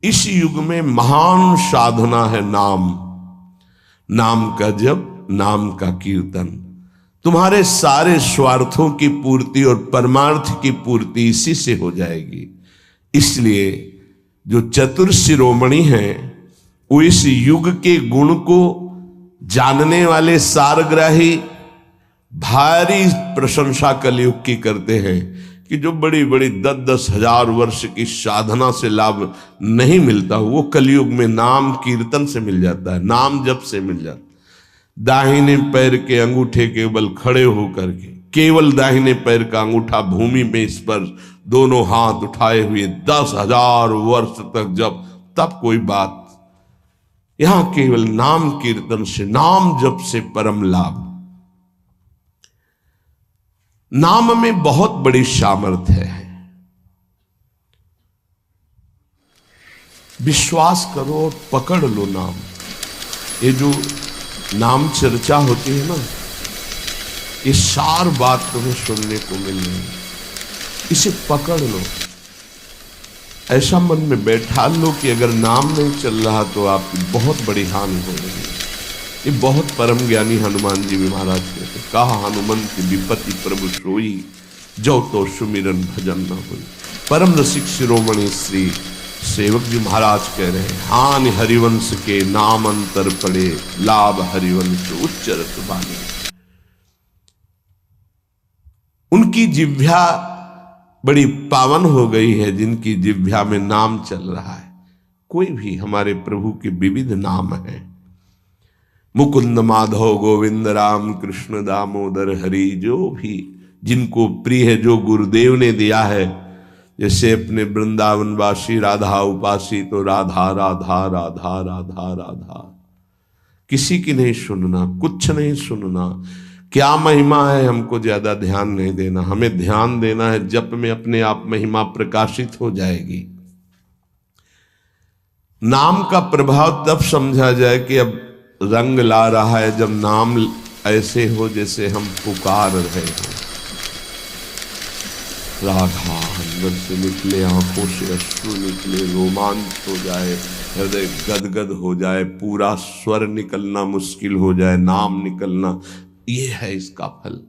इस युग में महान साधना है नाम, नाम का जप, नाम का कीर्तन। तुम्हारे सारे स्वार्थों की पूर्ति और परमार्थ की पूर्ति इसी से हो जाएगी। इसलिए जो चतुर शिरोमणि हैं वो इस युग के गुण को जानने वाले सारग्राही भारी प्रशंसा कलयुग की करते हैं कि जो बड़ी बड़ी 10-10 हजार वर्ष की साधना से लाभ नहीं मिलता वो कलयुग में नाम कीर्तन से मिल जाता है, नाम जप से मिल जाता है। दाहिने पैर के अंगूठे के बल खड़े होकर के केवल दाहिने पैर का अंगूठा भूमि में स्पर्श, दोनों हाथ उठाए हुए 10,000 वर्ष तक जब, तब कोई बात। यहां केवल नाम कीर्तन से, नाम जप से परम लाभ। नाम में बहुत बड़ी सामर्थ्य है। विश्वास करो और पकड़ लो नाम। ये जो नाम चर्चा होती है ना, ये सार बात तुम्हें सुनने को मिल रही है, इसे पकड़ लो, ऐसा मन में बैठा लो कि अगर नाम नहीं चल रहा तो आपकी बहुत बड़ी हानि हो रही है। ये बहुत परम ज्ञानी हनुमान जी भी महाराज कहते, कहा हनुमंत की विपत्ति प्रभु सोई, जो तो सुमिरन भजन न हुई। परम रसिक शिरोमणि श्री सेवक जी महाराज कह रहे हैं, हानि हरिवंश के नाम अंतर पड़े, लाभ हरिवंश उच्चरत बानी। उनकी जिह्वा बड़ी पावन हो गई है जिनकी जिह्वा में नाम चल रहा है। कोई भी हमारे प्रभु के विविध नाम है, मुकुंद माधव गोविंद राम कृष्ण दामोदर हरि, जो भी जिनको प्रिय है, जो गुरुदेव ने दिया है। जैसे अपने वृंदावनवासी राधा उपासी तो राधा राधा राधा राधा राधा, किसी की नहीं सुनना, कुछ नहीं सुनना। क्या महिमा है हमको ज्यादा ध्यान नहीं देना, हमें ध्यान देना है जप में अपने आप महिमा प्रकाशित हो जाएगी। नाम का प्रभाव तब समझा जाए कि अब रंग ला रहा है जब नाम ऐसे हो जैसे हम पुकार रहे हो। राधा अंदर से निकले, आंखों से अश्रु निकले, रोमांच हो जाए, हृदय गदगद हो जाए, पूरा स्वर निकलना मुश्किल हो जाए, नाम निकलना, ये है इसका फल।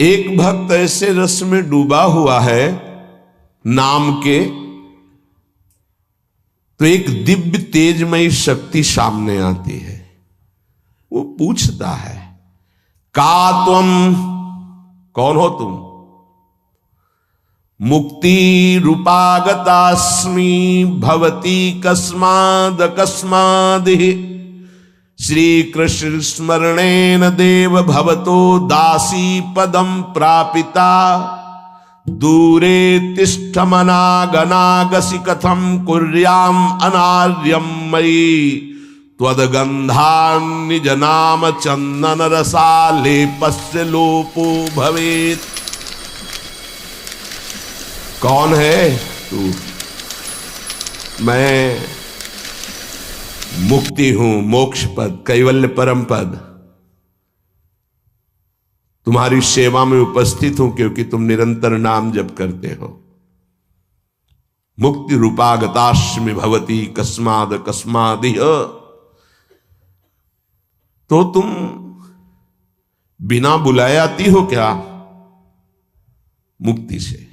एक भक्त ऐसे रस में डूबा हुआ है नाम के, तो एक दिव्य तेजमयी शक्ति सामने आती है। वो पूछता है, का तुम, कौन हो तुम? मुक्ति रूपागतास्मि भवती कस्माद कस्मादिहि, श्री कृष्ण स्मरणेन देव भवतो दासी पदम प्रापिता, दूरे तिष्ठमनागनागसि कथम कुर्याम अनार्यम मयि, त्वदगंधान् निज नाम चंदन रसालेपस्य लोपो भवेत्। कौन है तू? मैं मुक्ति हूं, मोक्ष पद, कैवल्य परम पद, तुम्हारी सेवा में उपस्थित हूं क्योंकि तुम निरंतर नाम जप करते हो। मुक्ति रूपागतास्मि भवती कस्माद कस्मादिह, तो तुम बिना बुलाए आती हो क्या? मुक्ति से।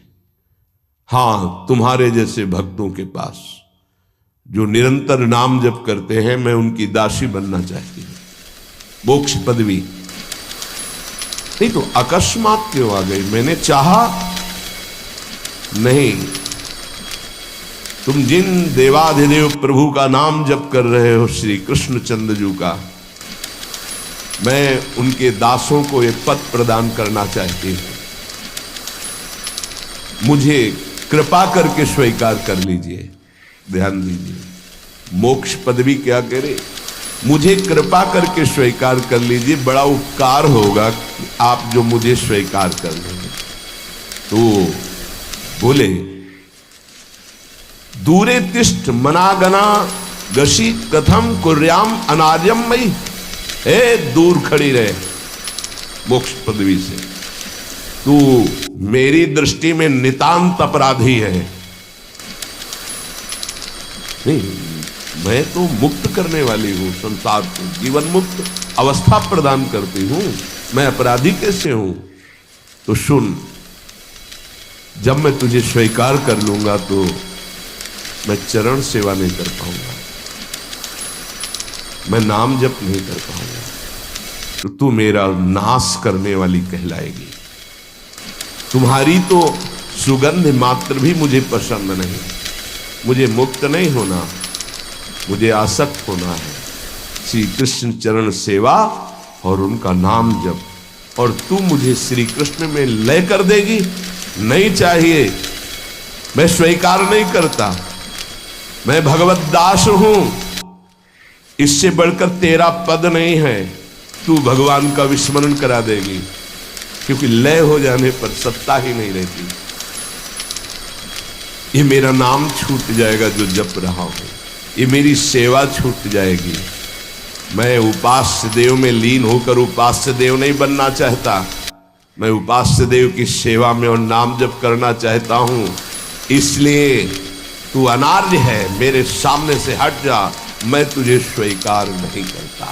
हां, तुम्हारे जैसे भक्तों के पास जो निरंतर नाम जप करते हैं, मैं उनकी दासी बनना चाहती हूं, मोक्ष पदवी। नहीं तो अकस्मात क्यों आ गई? मैंने चाहा नहीं। तुम जिन देवाधिदेव प्रभु का नाम जप कर रहे हो, श्री कृष्ण चंद्र का, मैं उनके दासों को ये पद प्रदान करना चाहती हूं। मुझे कृपा करके स्वीकार कर लीजिए। ध्यान दीजिए, मोक्ष पदवी क्या करे? मुझे कृपा करके स्वीकार कर लीजिए, बड़ा उपकार होगा आप जो मुझे स्वीकार कर लेंगे। तो बोले, दूरे तिष्ठ मनागना गशी कथम कुर्याम अनार्यम मई, दूर खड़ी रहे मोक्ष पदवी से, तू मेरी दृष्टि में नितांत अपराधी है। नहीं, मैं तो मुक्त करने वाली हूं, संसार को जीवन मुक्त अवस्था प्रदान करती हूं। मैं अपराधी कैसे हूं? तो सुन, जब मैं तुझे स्वीकार कर लूंगा तो मैं चरण सेवा नहीं कर पाऊंगा, मैं नाम जप नहीं कर पाऊंगा, तो तू मेरा नाश करने वाली कहलाएगी। तुम्हारी तो सुगंध मात्र भी मुझे पसंद नहीं। मुझे मुक्त नहीं होना, मुझे आसक्त होना है श्री कृष्ण चरण सेवा और उनका नाम जप। और तू मुझे श्री कृष्ण में लय कर देगी? नहीं चाहिए, मैं स्वीकार नहीं करता। मैं भगवत दास हूं, इससे बढ़कर तेरा पद नहीं है। तू भगवान का विस्मरण करा देगी, क्योंकि लय हो जाने पर सत्ता ही नहीं रहती। ये मेरा नाम छूट जाएगा जो जप रहा हूं, ये मेरी सेवा छूट जाएगी। मैं उपास्य देव में लीन होकर उपास्य देव नहीं बनना चाहता, मैं उपास्य देव की सेवा में और नाम जप करना चाहता हूं। इसलिए तू अनार्य है, मेरे सामने से हट जा, मैं तुझे स्वीकार नहीं करता।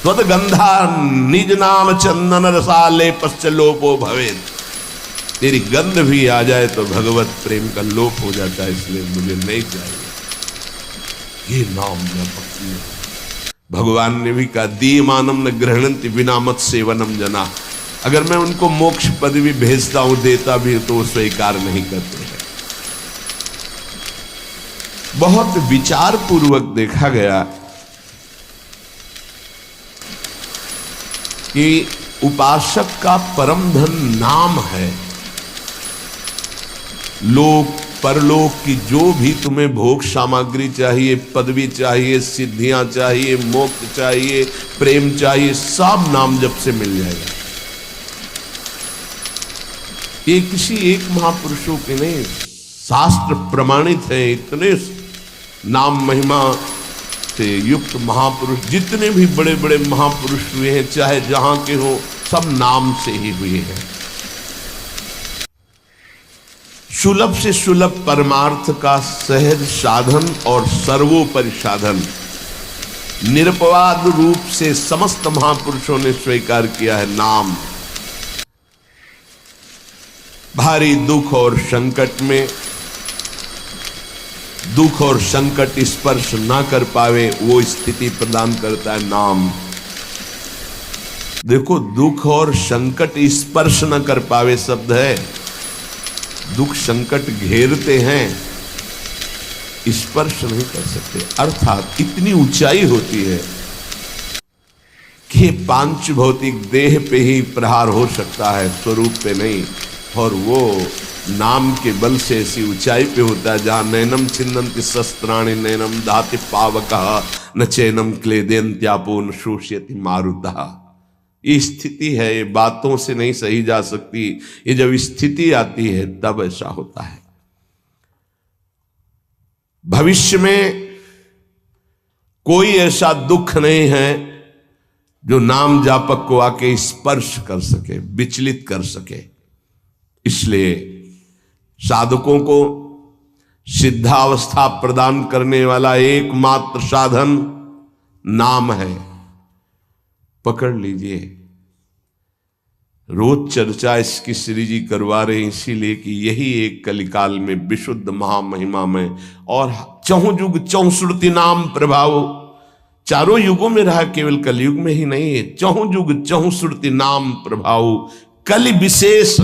त्वद गंधा निज नाम चंदन रसाले पश्च लोपो भवेत। तेरी गंध भी आ जाए तो भगवत प्रेम का लोप हो जाता है, इसलिए मुझे नहीं चाहिए। ये नाम जप भगवान ने भी कहा, दीयमानम न ग्रहणन्ति बिना मत सेवनम जना। अगर मैं उनको मोक्ष पदवी भेजता हूं, देता भी तो वो स्वीकार नहीं करते हैं। बहुत विचार पूर्वक देखा गया कि उपासक का परम धन नाम है। लोक परलोक की जो भी तुम्हें भोग सामग्री चाहिए, पदवी चाहिए, सिद्धियां चाहिए, मोक्ष चाहिए, प्रेम चाहिए, सब नाम जप से मिल जाएगा। ये किसी एक महापुरुषों के नहीं, शास्त्र प्रमाणित है। इतने नाम महिमा से युक्त महापुरुष, जितने भी बड़े बड़े महापुरुष हुए हैं, चाहे जहां के हो, सब नाम से ही हुए हैं। सुलभ से सुलभ परमार्थ का सहज साधन और सर्वोपरि साधन निरपवाद रूप से समस्त महापुरुषों ने स्वीकार किया है नाम। भारी दुख और संकट में दुख और संकट स्पर्श ना कर पावे, वो स्थिति प्रदान करता है नाम। देखो, दुख और संकट स्पर्श न कर पावे शब्द है। दुख संकट घेरते हैं, स्पर्श नहीं कर सकते। अर्थात इतनी ऊंचाई होती है कि पांच भौतिक देह पे ही प्रहार हो सकता है, स्वरूप पे नहीं। और वो नाम के बल से ऐसी ऊंचाई पे होता है जहां नैनम छिन्नन्ति शस्त्राणि नैनम दाति पावकः न चैनम क्लेदेन्त्यापो न शोष्यति मारुतः। ये स्थिति है, ये बातों से नहीं सही जा सकती। ये जब स्थिति आती है तब ऐसा होता है। भविष्य में कोई ऐसा दुख नहीं है जो नाम जापक को आके स्पर्श कर सके, विचलित कर सके। इसलिए साधकों को सिद्धावस्था प्रदान करने वाला एकमात्र साधन नाम है। पकड़ लीजिए। रोज चर्चा इसकी श्री जी करवा रहे हैं, इसीलिए कि यही एक कलिकाल में विशुद्ध महामहिमा में और चहुं युग चहुश्रुति नाम प्रभाव चारों युगों में रहा, केवल कलयुग में ही नहीं है। चहुं युग चहुश्रुति नाम प्रभाव कलि विशेष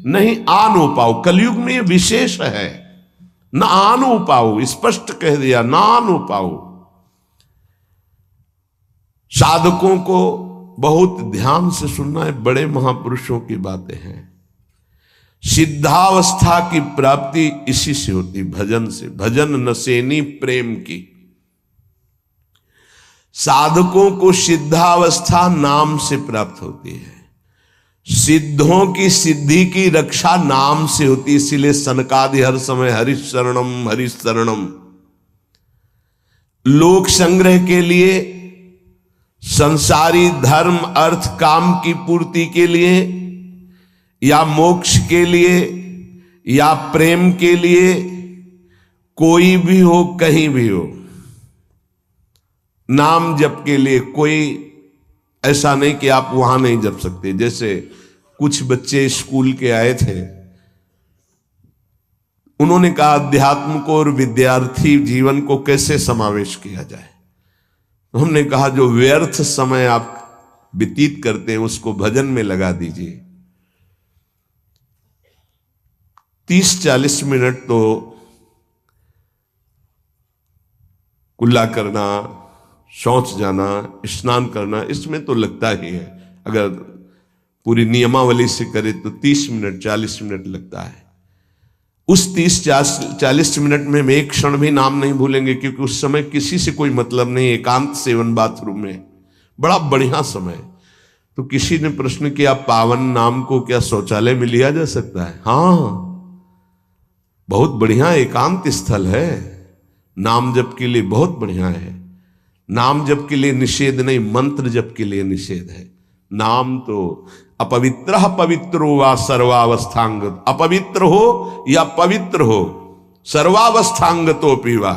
नहीं आनो पाओ। कलयुग में विशेष है, न आनो पाओ, स्पष्ट कह दिया, न आनो पाओ। साधकों को बहुत ध्यान से सुनना है, बड़े महापुरुषों की बातें हैं। सिद्धावस्था की प्राप्ति इसी से होती, भजन से। भजन नसेनी प्रेम की। साधकों को सिद्धावस्था नाम से प्राप्त होती है। सिद्धों की सिद्धि की रक्षा नाम से होती, इसीलिए सनकादि हर समय हरिशरणम हरिशरणम। लोक संग्रह के लिए, संसारी धर्म अर्थ काम की पूर्ति के लिए, या मोक्ष के लिए, या प्रेम के लिए कोई भी हो, कहीं भी हो, नाम जप के लिए कोई ऐसा नहीं कि आप वहां नहीं जप सकते। जैसे कुछ बच्चे स्कूल के आए थे, उन्होंने कहा अध्यात्म को और विद्यार्थी जीवन को कैसे समावेश किया जाए। तो हमने कहा जो व्यर्थ समय आप व्यतीत करते हैं उसको भजन में लगा दीजिए। 30-40 मिनट तो कुल्ला करना, शौच जाना, स्नान करना, इसमें तो लगता ही है। अगर पूरी नियमावली से करे तो 30 मिनट 40 मिनट लगता है। उस 30-40 मिनट में हम एक क्षण भी नाम नहीं भूलेंगे, क्योंकि उस समय किसी से कोई मतलब नहीं, एकांत सेवन बाथरूम में, बड़ा बढ़िया समय। तो किसी ने प्रश्न किया पावन नाम को क्या शौचालय में लिया जा सकता है? हाँ, बहुत बढ़िया एकांत स्थल है, नाम जप के लिए बहुत बढ़िया है। नाम जप के लिए निषेध नहीं, मंत्र जप के लिए निषेध है। नाम तो अपवित्र पवित्रो वा सर्वावस्थांग, अपवित्र हो या पवित्र हो, सर्वावस्थांग तो पीवा,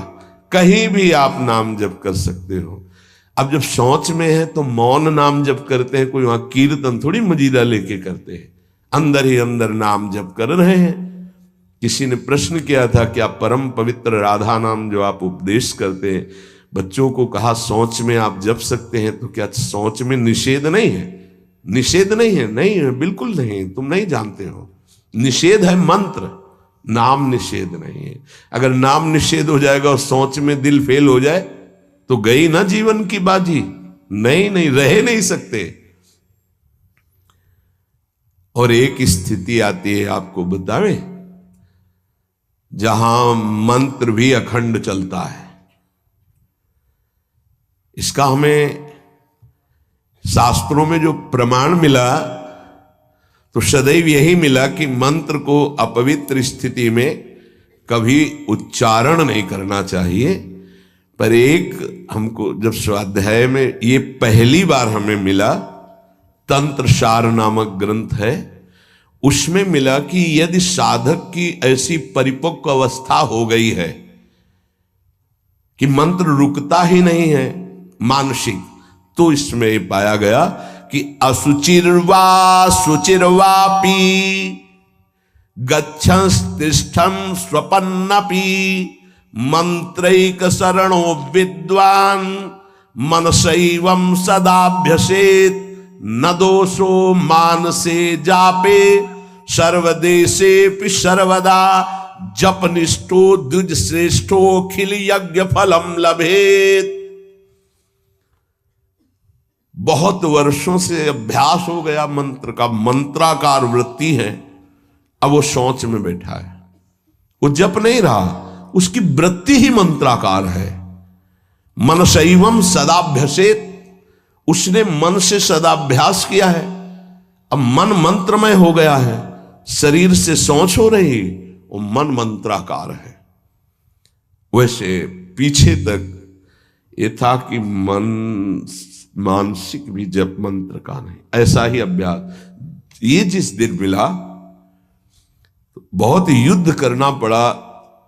कहीं भी आप नाम जप कर सकते हो। अब जब शौच में है तो मौन नाम जप करते हैं, कोई वहां कीर्तन थोड़ी मजीरा लेके करते हैं, अंदर ही अंदर नाम जप कर रहे हैं। किसी ने प्रश्न किया था कि आप परम पवित्र राधा नाम जो आप उपदेश करते हैं, बच्चों को कहा शौच में आप जप सकते हैं, तो क्या शौच में निषेध नहीं है? निषेध नहीं है, नहीं है, बिल्कुल नहीं, तुम नहीं जानते हो। निषेध है मंत्र, नाम निषेध नहीं है। अगर नाम निषेध हो जाएगा और शौच में दिल फेल हो जाए तो गई ना जीवन की बाजी, नहीं नहीं, रह नहीं सकते। और एक स्थिति आती है, आपको बतावे, जहां मंत्र भी अखंड चलता है। इसका हमें शास्त्रों में जो प्रमाण मिला तो सदैव यही मिला कि मंत्र को अपवित्र स्थिति में कभी उच्चारण नहीं करना चाहिए। पर एक हमको जब स्वाध्याय में ये पहली बार हमें मिला, तंत्र सार नामक ग्रंथ है, उसमें मिला कि यदि साधक की ऐसी परिपक्व अवस्था हो गई है कि मंत्र रुकता ही नहीं है मानसिक, तो इसमें ये पाया गया कि असुचिर्वा शुचिर्वापी गच्छंस्तिष्ठं स्वपन्नपि मंत्रैक शरणो विद्वान मनसैवं सदाभ्यसेत न दोषो मानसे जापे सर्वदेशेपि सर्वदा जपनिष्ठो द्विज श्रेष्ठो खिल यज्ञ फलम लभेत। बहुत वर्षों से अभ्यास हो गया मंत्र का, मंत्राकार वृत्ति है, अब वो शौच में बैठा है, वो जप नहीं रहा, उसकी वृत्ति ही मंत्राकार है। मनसैवं सदाभ्यसेत, उसने मन से सदाभ्यास किया है, अब मन मंत्रमय हो गया है, शरीर से शौच हो रही, वो मन मंत्राकार है। वैसे पीछे तक ये था कि मन मानसिक भी जप मंत्र का नहीं, ऐसा ही अभ्यास। ये जिस दिन मिला तो बहुत युद्ध करना पड़ा,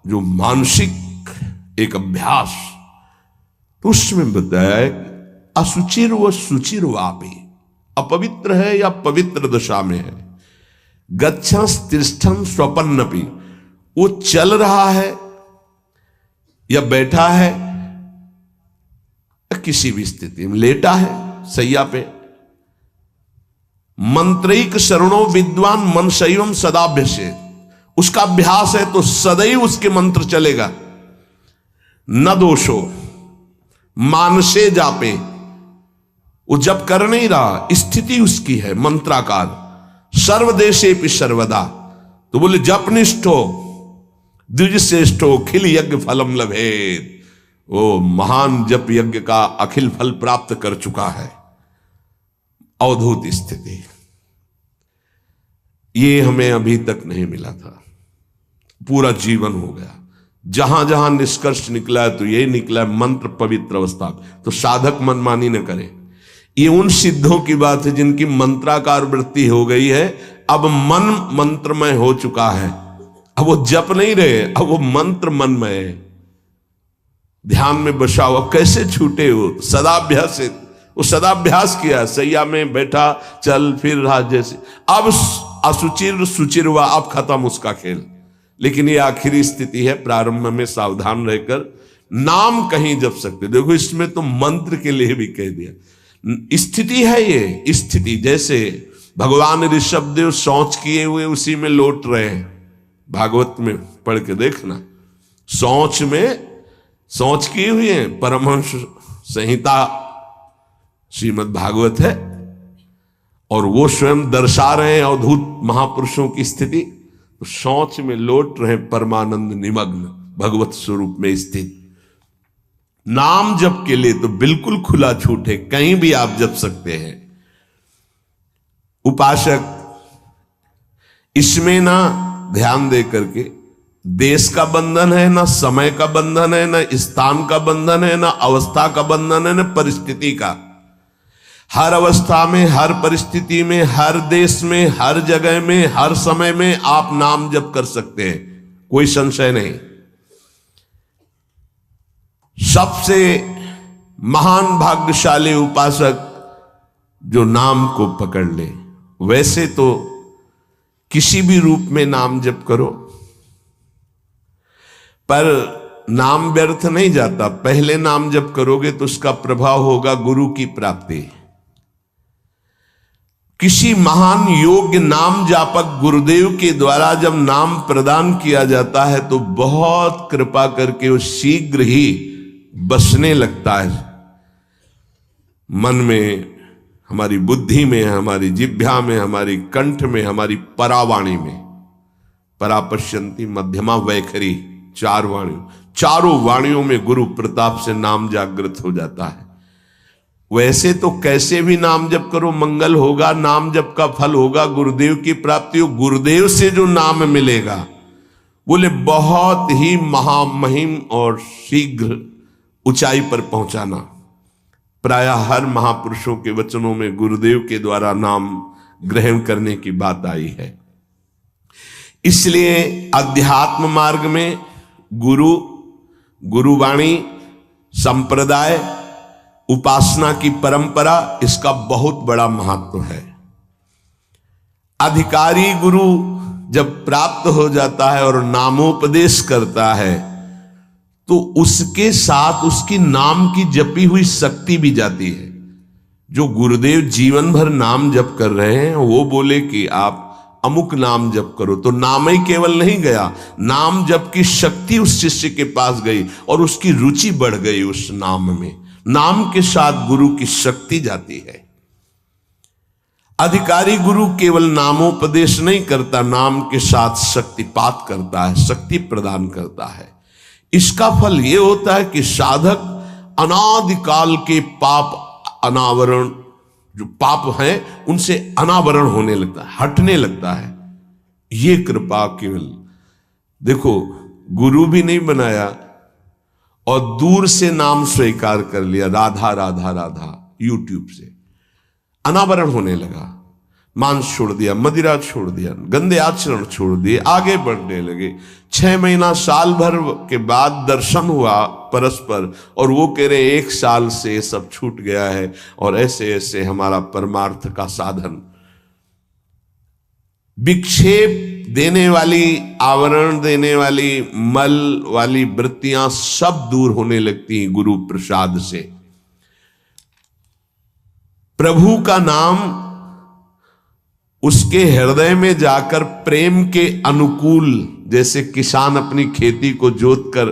जो मानसिक एक अभ्यास, तो उसमें बताया असुचिर व सुचिर वापी, अपवित्र है या पवित्र दशा में है, गच्छंस्तिष्ठं स्वपन्नपि, वो चल रहा है या बैठा है, किसी भी स्थिति में लेटा है सैया पे, मंत्रैक शरणो विद्वान मनसैवं सदाभ्यसेत, उसका अभ्यास है तो सदैव उसके मंत्र चलेगा। न दोषो मानसे जापे, वो जब कर नहीं रहा, स्थिति उसकी है मंत्राकार। सर्वदेशेपि सर्वदा, तो बोले जपनिष्ठो द्विज श्रेष्ठो खिल यज्ञ फलम लभेत, वो महान जप यज्ञ का अखिल फल प्राप्त कर चुका है। अवधूत स्थिति, ये हमें अभी तक नहीं मिला था, पूरा जीवन हो गया। जहां जहां निष्कर्ष निकला है तो यही निकला है, मंत्र पवित्र अवस्था। तो साधक मनमानी न करे। ये उन सिद्धों की बात है जिनकी मंत्राकार वृत्ति हो गई है, अब मन मंत्रमय हो चुका है, अब वो जप नहीं रहे, अब वो मंत्र मन में है, ध्यान में बसा हुआ। कैसे छूटे वो? सदाभ्यास से, वो सदाभ्यास किया, सैया में बैठा, चल फिर रहा जैसे। अब असुचिर सुचिर हुआ, अब खत्म उसका खेल। लेकिन ये आखिरी स्थिति है, प्रारंभ में सावधान रहकर नाम कहीं जप सकते। देखो इसमें तो मंत्र के लिए भी कह दिया, स्थिति है ये स्थिति। जैसे भगवान ऋषभदेव शौच किए हुए उसी में लौट रहे हैं, भागवत में पढ़ के देखना, शौच में शौच किए हुए हैं। परमहंस संहिता श्रीमद् भागवत है, और वो स्वयं दर्शा रहे हैं अवधूत महापुरुषों की स्थिति। तो शौच में लौट रहे परमानंद निमग्न, भगवत स्वरूप में स्थित। नाम जप के लिए तो बिल्कुल खुला छूट है, कहीं भी आप जप सकते हैं। उपासक इसमें ना ध्यान दे करके, देश का बंधन है, ना समय का बंधन है, ना स्थान का बंधन है, ना अवस्था का बंधन है, ना परिस्थिति का। हर अवस्था में, हर परिस्थिति में, हर देश में, हर जगह में, हर समय में आप नाम जप कर सकते हैं, कोई संशय नहीं। सबसे महान भाग्यशाली उपासक जो नाम को पकड़ ले। वैसे तो किसी भी रूप में नाम जप करो, पर नाम व्यर्थ नहीं जाता। पहले नाम जप करोगे तो उसका प्रभाव होगा गुरु की प्राप्ति। किसी महान योग्य नाम जापक गुरुदेव के द्वारा जब नाम प्रदान किया जाता है तो बहुत कृपा करके वो शीघ्र ही बसने लगता है मन में, हमारी बुद्धि में, हमारी जिह्वा में, हमारी कंठ में, हमारी परावाणी में। परापश्यंती मध्यमा वैखरी, चार वाणियों, चारों वाणियों में गुरु प्रताप से नाम जागृत हो जाता है। वैसे तो कैसे भी नाम जप करो मंगल होगा, नाम जप का फल होगा, गुरुदेव की प्राप्ति हो। गुरुदेव से जो नाम मिलेगा बोले बहुत ही महामहिम और शीघ्र ऊंचाई पर पहुंचाना। प्रायः हर महापुरुषों के वचनों में गुरुदेव के द्वारा नाम ग्रहण करने की बात आई है। इसलिए अध्यात्म मार्ग में गुरु, गुरुवाणी, संप्रदाय, उपासना की परंपरा, इसका बहुत बड़ा महत्व है। अधिकारी गुरु जब प्राप्त हो जाता है और नामोपदेश करता है तो उसके साथ उसकी नाम की जपी हुई शक्ति भी जाती है। जो गुरुदेव जीवन भर नाम जप कर रहे हैं वो बोले कि आप अमुक नाम जप करो, तो नाम ही केवल नहीं गया, नाम जप की शक्ति उस शिष्य के पास गई और उसकी रुचि बढ़ गई उस नाम में। नाम के साथ गुरु की शक्ति जाती है। अधिकारी गुरु केवल नामोपदेश नहीं करता, नाम के साथ शक्तिपात करता है, शक्ति प्रदान करता है। इसका फल यह होता है कि साधक अनादिकाल के पाप अनावरण, जो पाप हैं उनसे अनावरण होने लगता है, हटने लगता है। ये कृपा केवल देखो, गुरु भी नहीं बनाया और दूर से नाम स्वीकार कर लिया, राधा राधा राधा, यूट्यूब से अनावरण होने लगा। मांस छोड़ दिया, मदिरा छोड़ दिया, गंदे आचरण छोड़ दिए, आगे बढ़ने लगे। 6 महीना साल भर के बाद दर्शन हुआ परस्पर और वो कह रहे 1 साल से सब छूट गया है और ऐसे ऐसे हमारा परमार्थ का साधन। विक्षेप देने वाली, आवरण देने वाली, मल वाली वृत्तियां सब दूर होने लगती हैं गुरु प्रसाद से। प्रभु का नाम उसके हृदय में जाकर प्रेम के अनुकूल, जैसे किसान अपनी खेती को जोत कर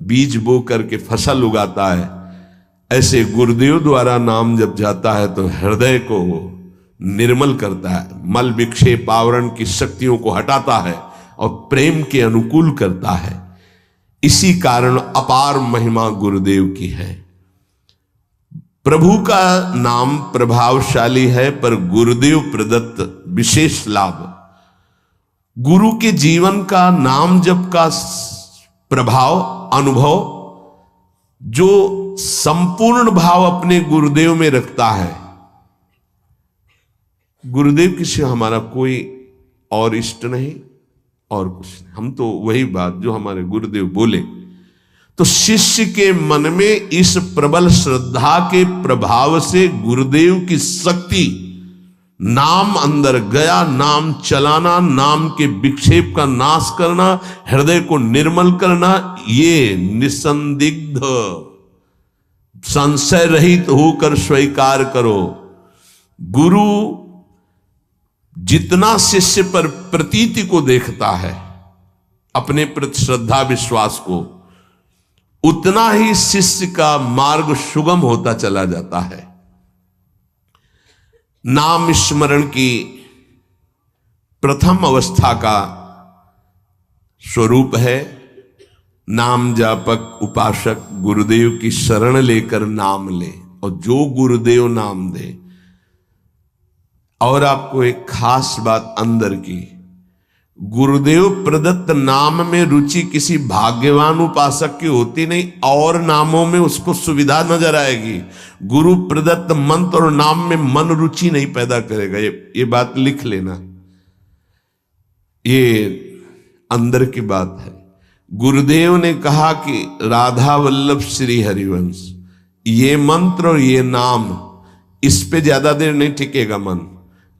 बीज बो करके फसल उगाता है, ऐसे गुरुदेव द्वारा नाम जब जाता है तो हृदय को निर्मल करता है, मल विक्षेप आवरण की शक्तियों को हटाता है और प्रेम के अनुकूल करता है। इसी कारण अपार महिमा गुरुदेव की है। प्रभु का नाम प्रभावशाली है, पर गुरुदेव प्रदत्त विशेष लाभ। गुरु के जीवन का नाम जप का प्रभाव, अनुभव, जो संपूर्ण भाव अपने गुरुदेव में रखता है। गुरुदेव के सिवा हमारा कोई और इष्ट नहीं, और कुछ नहीं। हम तो वही बात जो हमारे गुरुदेव बोले। तो शिष्य के मन में इस प्रबल श्रद्धा के प्रभाव से गुरुदेव की शक्ति, नाम अंदर गया, नाम चलाना, नाम के विक्षेप का नाश करना, हृदय को निर्मल करना, ये निसंदिग्ध संशय रहित होकर स्वीकार करो। गुरु जितना शिष्य पर प्रतीति को देखता है, अपने प्रति श्रद्धा विश्वास को, उतना ही शिष्य का मार्ग सुगम होता चला जाता है। नाम स्मरण की प्रथम अवस्था का स्वरूप है नाम जापक उपासक गुरुदेव की शरण लेकर नाम ले, और जो गुरुदेव नाम दे। और आपको एक खास बात अंदर की, गुरुदेव प्रदत्त नाम में रुचि किसी भाग्यवान उपासक की होती नहीं, और नामों में उसको सुविधा नजर आएगी। गुरु प्रदत्त मंत्र और नाम में मन रुचि नहीं पैदा करेगा। ये बात लिख लेना, ये अंदर की बात है। गुरुदेव ने कहा कि राधा वल्लभ श्री हरिवंश, ये मंत्र और ये नाम, इस पे ज्यादा देर नहीं टिकेगा मन,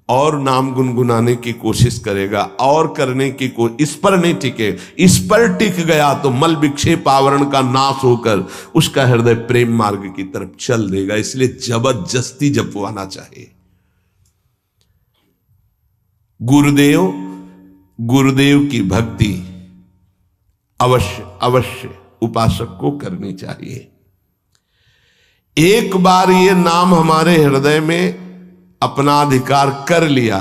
और नाम गुनगुनाने की कोशिश करेगा, और करने की इस पर नहीं टिके। इस पर टिक गया तो मल विक्षेप आवरण का नाश होकर उसका हृदय प्रेम मार्ग की तरफ चल देगा। इसलिए जबरदस्ती जपवाना चाहिए। गुरुदेव की भक्ति अवश्य उपासक को करनी चाहिए। एक बार ये नाम हमारे हृदय में अपना अधिकार कर लिया,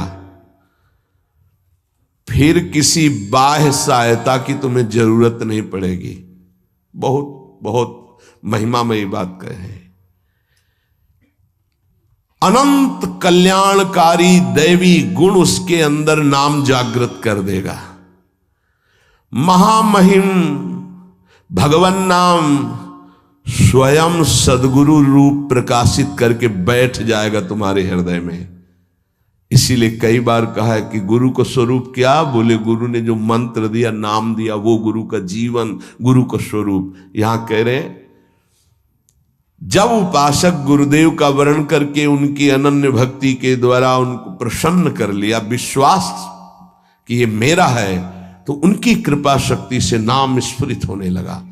फिर किसी बाह्य सहायता की तुम्हें जरूरत नहीं पड़ेगी। बहुत बहुत महिमामयी बात कहे। अनंत कल्याणकारी दैवी गुण उसके अंदर नाम जागृत कर देगा। महामहिम भगवान नाम स्वयं सदगुरु रूप प्रकाशित करके बैठ जाएगा तुम्हारे हृदय में। इसीलिए कई बार कहा है कि गुरु को स्वरूप क्या? बोले गुरु ने जो मंत्र दिया, नाम दिया, वो गुरु का जीवन, गुरु का स्वरूप। यहां कह रहे हैं, जब उपासक गुरुदेव का वर्ण करके उनकी अनन्य भक्ति के द्वारा उनको प्रसन्न कर लिया, विश्वास कि ये मेरा है, तो उनकी कृपा शक्ति से नाम स्फुरित होने लगा।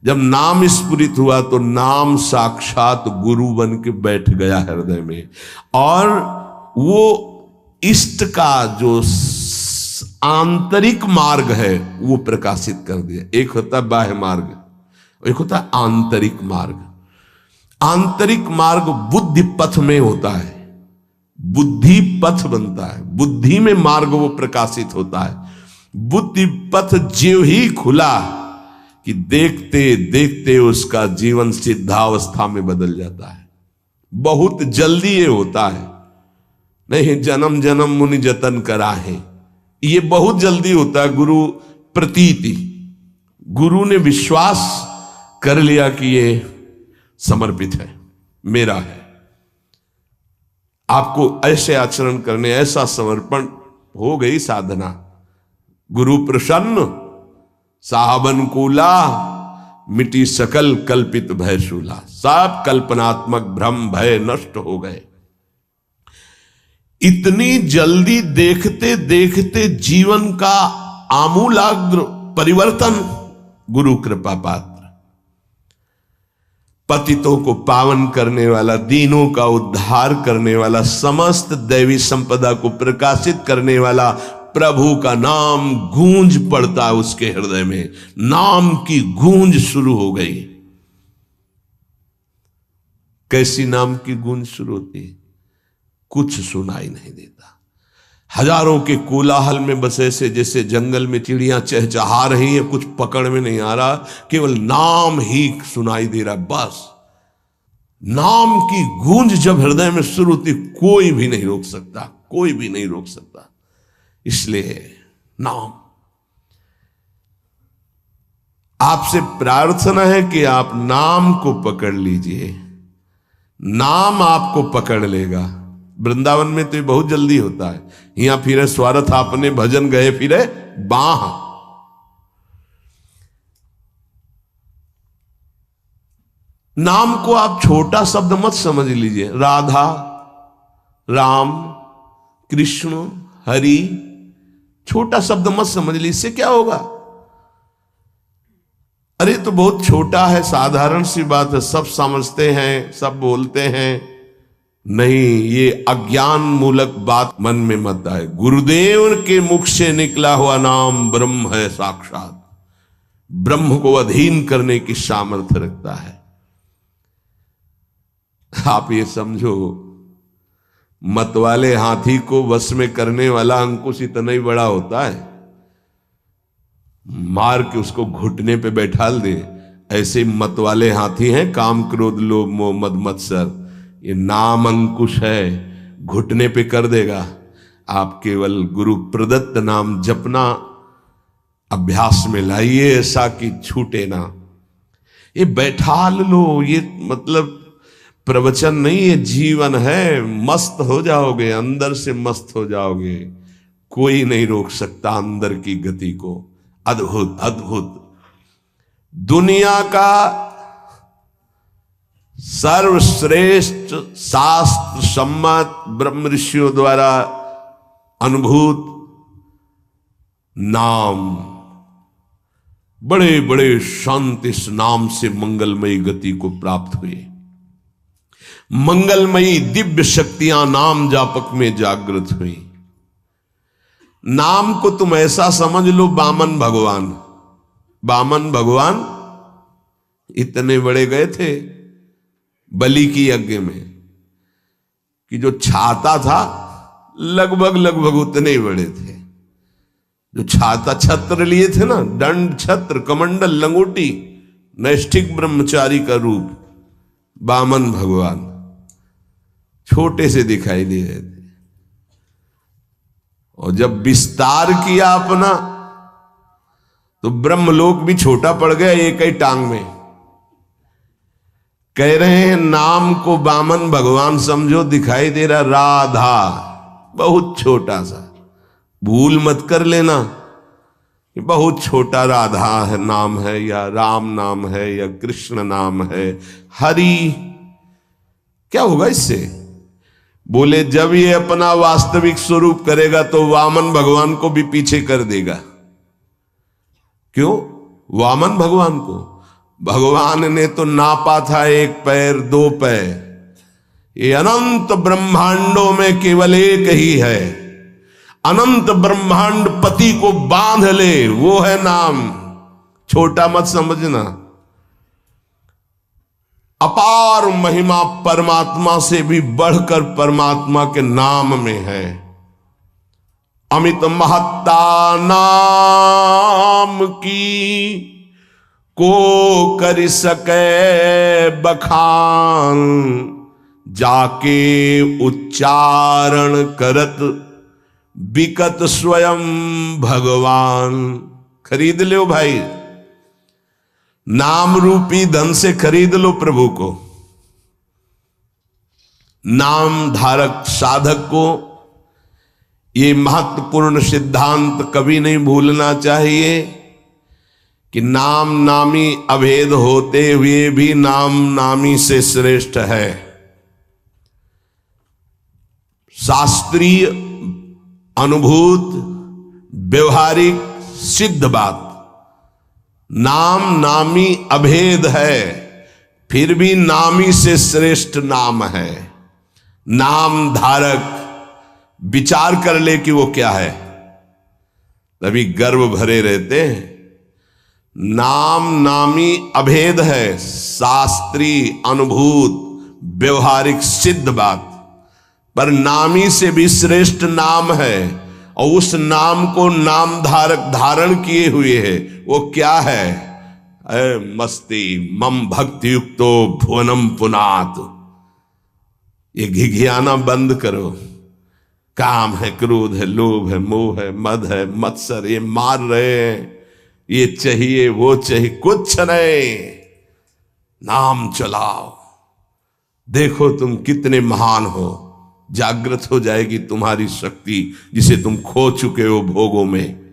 जब नाम स्फुरित हुआ तो नाम साक्षात गुरु बन के बैठ गया हृदय में, और वो इष्ट का जो आंतरिक मार्ग है वो प्रकाशित कर दिया। एक होता है बाह्य मार्ग, एक होता है आंतरिक मार्ग। आंतरिक मार्ग बुद्धि पथ में होता है, बुद्धि पथ बनता है, बुद्धि में मार्ग वो प्रकाशित होता है। बुद्धि पथ ज्यों ही खुला कि देखते देखते उसका जीवन सिद्धावस्था में बदल जाता है। बहुत जल्दी ये होता है, नहीं जन्म जन्म मुनि जतन करा है, ये बहुत जल्दी होता है। गुरु प्रतीति, गुरु ने विश्वास कर लिया कि ये समर्पित है, मेरा है। आपको ऐसे आचरण करने, ऐसा समर्पण, हो गई साधना। गुरु प्रसन्न साहबन कूला, मिटी सकल कल्पित भय शूला। सब कल्पनात्मक भ्रम भय नष्ट हो गए। इतनी जल्दी देखते देखते जीवन का आमूलाग्र परिवर्तन गुरु कृपा पात्र, पतितों को पावन करने वाला, दीनों का उद्धार करने वाला, समस्त दैवी संपदा को प्रकाशित करने वाला प्रभु का नाम गूंज पड़ता है उसके हृदय में। नाम की गूंज शुरू हो गई। कैसी नाम की गूंज शुरू होती है? कुछ सुनाई नहीं देता। हजारों के कोलाहल में बस ऐसे जैसे जंगल में चिड़ियां चहचहा रही हैं, कुछ पकड़ में नहीं आ रहा, केवल नाम ही सुनाई दे रहा है। बस नाम की गूंज जब हृदय में शुरू होती, कोई भी नहीं रोक सकता, कोई भी नहीं रोक सकता। इसलिए नाम, आपसे प्रार्थना है कि आप नाम को पकड़ लीजिए, नाम आपको पकड़ लेगा। वृंदावन में तो ये बहुत जल्दी होता है। यहां फिरे स्वार्थ आपने भजन गए फिरे बाह। नाम को आप छोटा शब्द मत समझ लीजिए। राधा, राम, कृष्ण, हरि, छोटा शब्द मत समझ लीजिए। इससे क्या होगा? अरे तो बहुत छोटा है, साधारण सी बात है, सब समझते हैं, सब बोलते हैं। नहीं, ये अज्ञान मूलक बात मन में मत आए। गुरुदेव के मुख से निकला हुआ नाम ब्रह्म है साक्षात। ब्रह्म को अधीन करने की सामर्थ्य रखता है। आप ये समझो, मतवाले हाथी को वश में करने वाला अंकुश इतना ही बड़ा होता है, मार के उसको घुटने पे बैठाल दे। ऐसे मतवाले हाथी हैं काम, क्रोध, लोभ, मोह, मद, मत्सर। ये नाम अंकुश है, घुटने पे कर देगा। आप केवल गुरु प्रदत्त नाम जपना अभ्यास में लाइए, ऐसा कि छूटे ना। ये बैठाल लो, ये मतलब प्रवचन नहीं, ये जीवन है। मस्त हो जाओगे, अंदर से मस्त हो जाओगे। कोई नहीं रोक सकता अंदर की गति को। अद्भुत अद्भुत। दुनिया का सर्वश्रेष्ठ शास्त्र सम्मत ब्रह्म ऋषियों द्वारा अनुभूत नाम, बड़े बड़े संत इस नाम से मंगलमयी गति को प्राप्त हुए। मंगलमयी दिव्य शक्तियां नाम जापक में जागृत हुई। नाम को तुम ऐसा समझ लो, वामन भगवान। वामन भगवान इतने बड़े गए थे बलि की यज्ञ में कि जो छाता था लगभग लगभग उतने ही बड़े थे। जो छाता, छत्र लिए थे ना, दंड, छत्र, कमंडल, लंगोटी, नैष्ठिक ब्रह्मचारी का रूप, वामन भगवान छोटे से दिखाई दे रहे थे। और जब विस्तार किया अपना तो ब्रह्मलोक भी छोटा पड़ गया एक ही टांग में। कह रहे हैं नाम को वामन भगवान समझो, दिखाई दे रहा राधा, बहुत छोटा सा। भूल मत कर लेना कि बहुत छोटा राधा है नाम है, या राम नाम है, या कृष्ण नाम है, हरि। क्या होगा इससे? बोले जब ये अपना वास्तविक स्वरूप करेगा तो वामन भगवान को भी पीछे कर देगा। क्यों? वामन भगवान को भगवान ने तो नापा था 1 पैर 2 पैर। ये अनंत ब्रह्मांडों में केवल एक ही है। अनंत ब्रह्मांड पति को बांध ले, वो है नाम। छोटा मत समझना। अपार महिमा परमात्मा से भी बढ़कर परमात्मा के नाम में है। अमित महत्ता नाम की को कर सके बखान, जाके उच्चारण करत बिकत स्वयं भगवान। खरीद लो भाई, नाम रूपी धन से खरीद लो प्रभु को। नाम धारक साधक को ये महत्वपूर्ण सिद्धांत कभी नहीं भूलना चाहिए कि नाम नामी अभेद होते हुए भी नाम नामी से श्रेष्ठ है। शास्त्रीय, अनुभूत, व्यवहारिक, सिद्ध बात, नाम नामी अभेद है, फिर भी नामी से श्रेष्ठ नाम है। नाम धारक विचार कर ले कि वो क्या है, तभी गर्व भरे रहते हैं। नाम नामी अभेद है, शास्त्रीय, अनुभूत, व्यवहारिक, सिद्ध बात, पर नामी से भी श्रेष्ठ नाम है। और उस नाम को नाम धारक धारण किए हुए है, वो क्या है? मस्ती मम भक्ति युक्तो भुवनम पुनात। ये घिघियाना बंद करो। काम है, क्रोध है, लोभ है, मोह है, मद है, मत्सर, ये मार रहे हैं, ये चाहिए वो चाहिए, कुछ नहीं। नाम चलाओ, देखो तुम कितने महान हो। जागृत हो जाएगी तुम्हारी शक्ति जिसे तुम खो चुके हो भोगों में।